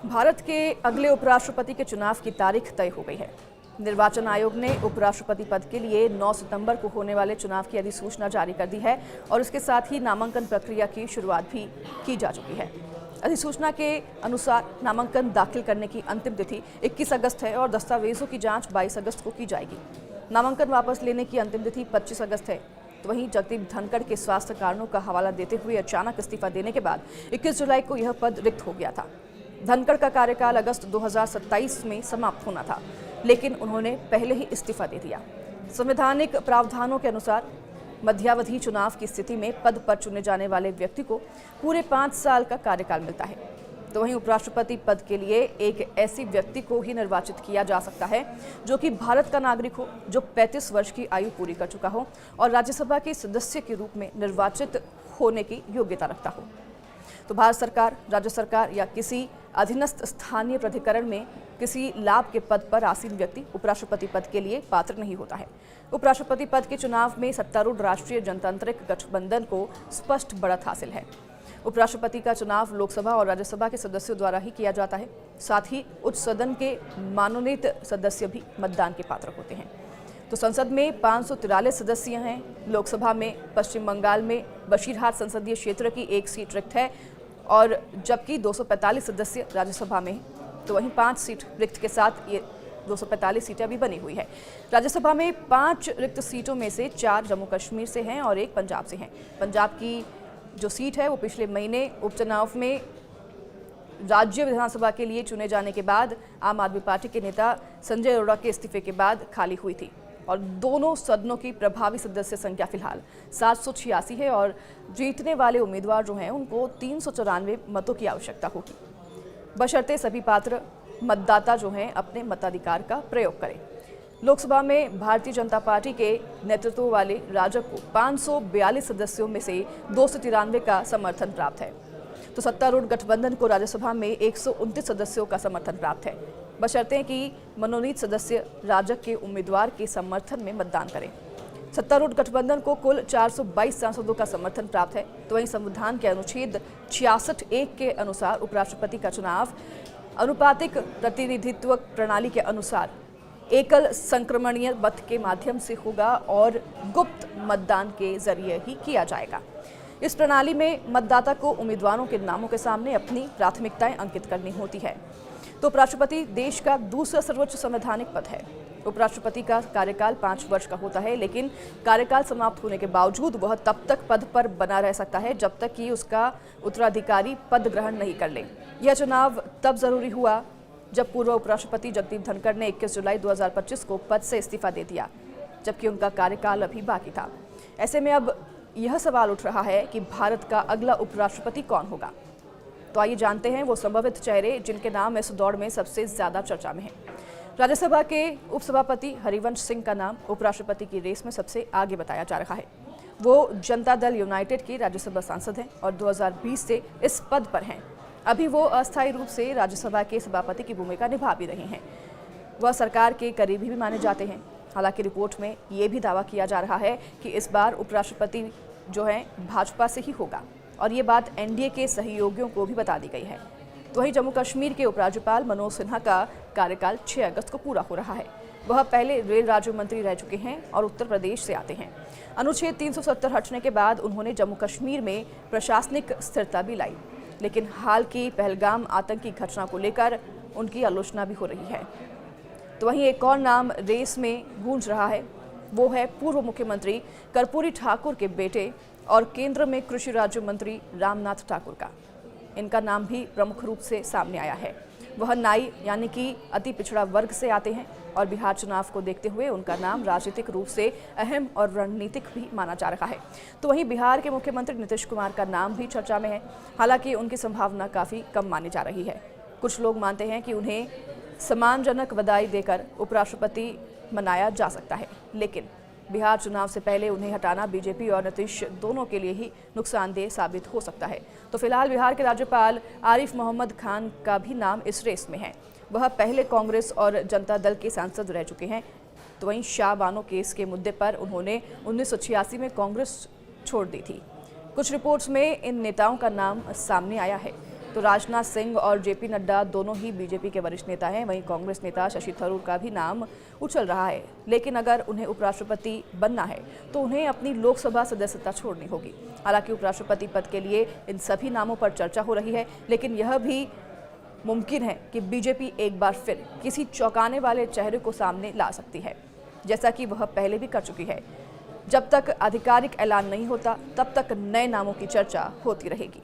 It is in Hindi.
भारत के अगले उपराष्ट्रपति के चुनाव की तारीख तय हो गई है। निर्वाचन आयोग ने उपराष्ट्रपति पद के लिए 9 सितंबर को होने वाले चुनाव की अधिसूचना जारी कर दी है और इसके साथ ही नामांकन प्रक्रिया की शुरुआत भी की जा चुकी है। अधिसूचना के अनुसार नामांकन दाखिल करने की अंतिम तिथि 21 अगस्त है और दस्तावेजों की जांच 22 अगस्त को की जाएगी। नामांकन वापस लेने की अंतिम तिथि 25 अगस्त है। तो वहीं जगदीप धनखड़ के स्वास्थ्य कारणों का हवाला देते हुए अचानक इस्तीफा देने के बाद 21 जुलाई को यह पद रिक्त हो गया था। धनखड़ का कार्यकाल अगस्त 2027 में समाप्त होना था, लेकिन उन्होंने पहले ही इस्तीफा दे दिया। संवैधानिक प्रावधानों के अनुसार मध्यावधि चुनाव की स्थिति में पद पर चुने जाने वाले व्यक्ति को पूरे 5 साल का कार्यकाल मिलता है। तो वहीं उपराष्ट्रपति पद के लिए एक ऐसी व्यक्ति को ही निर्वाचित किया जा सकता है जो कि भारत का नागरिक हो, जो 35 वर्ष की आयु पूरी कर चुका हो और राज्यसभा के सदस्य के रूप में निर्वाचित होने की योग्यता रखता हो। तो भारत सरकार, राज्य सरकार या किसी अधीनस्थ स्थानीय प्राधिकरण में किसी लाभ के पद पर आसीन व्यक्ति उपराष्ट्रपति पद के लिए पात्र नहीं होता है। उपराष्ट्रपति पद के चुनाव में सत्तारूढ़ राष्ट्रीय जनतांत्रिक गठबंधन को स्पष्ट बढ़त हासिल है। उपराष्ट्रपति का चुनाव लोकसभा और राज्यसभा के सदस्यों द्वारा ही किया जाता है। साथ ही उच्च सदन के मनोनीत सदस्य भी मतदान के पात्र होते हैं। तो संसद में 543 सदस्य हैं। लोकसभा में पश्चिम बंगाल में बशीरहाट संसदीय क्षेत्र की एक सीट रिक्त है और जबकि 245 सदस्य राज्यसभा में हैं। तो वहीं 5 सीट रिक्त के साथ ये 245 सीटें अभी बनी हुई है। राज्यसभा में 5 रिक्त सीटों में से 4 जम्मू कश्मीर से हैं और 1 पंजाब से हैं। पंजाब की जो सीट है वो पिछले महीने उपचुनाव में राज्य विधानसभा के लिए चुने जाने के बाद आम आदमी पार्टी के नेता संजय अरोड़ा के इस्तीफे के बाद खाली हुई थी और दोनों सदनों की प्रभावी सदस्य संख्या फिलहाल 786 है और जीतने वाले उम्मीदवार जो हैं उनको 394 मतों की आवश्यकता होगी, बशर्ते सभी पात्र मतदाता जो हैं अपने मताधिकार का प्रयोग करें। लोकसभा में भारतीय जनता पार्टी के नेतृत्व वाले राजग को 542 सदस्यों में से 293 का समर्थन प्राप्त है। तो सत्तारूढ़ गठबंधन को राज्यसभा में 129 सदस्यों का समर्थन प्राप्त है, बशर्ते कि मनोनीत सदस्य राजग के उम्मीदवार के समर्थन में मतदान करें। सत्तारूढ़ गठबंधन को कुल 422 सांसदों का समर्थन प्राप्त है। तो वहीं संविधान के अनुच्छेद 66(1) के अनुसार उपराष्ट्रपति का चुनाव अनुपातिक प्रतिनिधित्व प्रणाली के अनुसार एकल संक्रमणीय मत के माध्यम से होगा और गुप्त मतदान के जरिए ही किया जाएगा। इस प्रणाली में मतदाता को उम्मीदवारों के नामों के सामने अपनी प्राथमिकताएं अंकित करनी होती है। तो उपराष्ट्रपति देश का दूसरा सर्वोच्च संवैधानिक पद है। उपराष्ट्रपति का कार्यकाल 5 वर्ष का होता है, लेकिन कार्यकाल समाप्त होने के बावजूद वह तब तक पद पर बना रह सकता है जब तक कि उसका उत्तराधिकारी पद ग्रहण नहीं कर ले। यह चुनाव तब जरूरी हुआ जब पूर्व उपराष्ट्रपति जगदीप धनखड़ ने 21 जुलाई 2025 को पद से इस्तीफा दे दिया, जबकि उनका कार्यकाल अभी बाकी था। ऐसे में अब यह सवाल उठ रहा है कि भारत का अगला उपराष्ट्रपति कौन होगा। तो आइए जानते हैं वो संभावित चेहरे जिनके नाम इस दौड़ में सबसे ज्यादा चर्चा में हैं। राज्यसभा के उपसभापति हरिवंश सिंह का नाम उपराष्ट्रपति की रेस में सबसे आगे बताया जा रहा है। वो जनता दल यूनाइटेड के राज्यसभा सांसद हैं और 2020 से इस पद पर हैं। अभी वो अस्थायी रूप से राज्यसभा के सभापति की भूमिका निभा भी रहे हैं। वह सरकार के करीबी भी माने जाते हैं। हालांकि रिपोर्ट में ये भी दावा किया जा रहा है कि इस बार उपराष्ट्रपति जो है भाजपा से ही होगा और ये बात एनडीए के सहयोगियों को भी बता दी गई है। तो वहीं जम्मू कश्मीर के उपराज्यपाल मनोज सिन्हा का कार्यकाल 6 अगस्त को पूरा हो रहा है। वह पहले रेल राज्य मंत्री रह चुके हैं और उत्तर प्रदेश से आते हैं। अनुच्छेद 370 हटने के बाद उन्होंने जम्मू कश्मीर में प्रशासनिक स्थिरता भी लाई, लेकिन हाल की पहलगाम आतंकी घटना को लेकर उनकी आलोचना भी हो रही है। तो वहीं एक और नाम रेस में गूंज रहा है, वो है पूर्व मुख्यमंत्री कर्पूरी ठाकुर के बेटे और केंद्र में कृषि राज्य मंत्री रामनाथ ठाकुर का। इनका नाम भी प्रमुख रूप से सामने आया है। वह नाई यानी कि अति पिछड़ा वर्ग से आते हैं और बिहार चुनाव को देखते हुए उनका नाम राजनीतिक रूप से अहम और रणनीतिक भी माना जा रहा है। तो वहीं बिहार के मुख्यमंत्री नीतीश कुमार का नाम भी चर्चा में है। हालांकि उनकी संभावना काफ़ी कम मानी जा रही है। कुछ लोग मानते हैं कि उन्हें सम्मानजनक बधाई देकर उपराष्ट्रपति मनाया जा सकता है, लेकिन बिहार चुनाव से पहले उन्हें हटाना बीजेपी और नीतीश दोनों के लिए ही नुकसानदेह साबित हो सकता है। तो फिलहाल बिहार के राज्यपाल आरिफ मोहम्मद खान का भी नाम इस रेस में है। वह पहले कांग्रेस और जनता दल के सांसद रह चुके हैं। तो वहीं शाह बानो केस के मुद्दे पर उन्होंने 1986 में कांग्रेस छोड़ दी थी। कुछ रिपोर्ट्स में इन नेताओं का नाम सामने आया है। तो राजनाथ सिंह और जेपी नड्डा दोनों ही बीजेपी के वरिष्ठ नेता हैं। वहीं कांग्रेस नेता शशि थरूर का भी नाम उछल रहा है, लेकिन अगर उन्हें उपराष्ट्रपति बनना है तो उन्हें अपनी लोकसभा सदस्यता छोड़नी होगी। हालांकि उपराष्ट्रपति पद के लिए इन सभी नामों पर चर्चा हो रही है, लेकिन यह भी मुमकिन है कि बीजेपी एक बार फिर किसी चौंकाने वाले चेहरे को सामने ला सकती है, जैसा कि वह पहले भी कर चुकी है। जब तक आधिकारिक ऐलान नहीं होता, तब तक नए नामों की चर्चा होती रहेगी।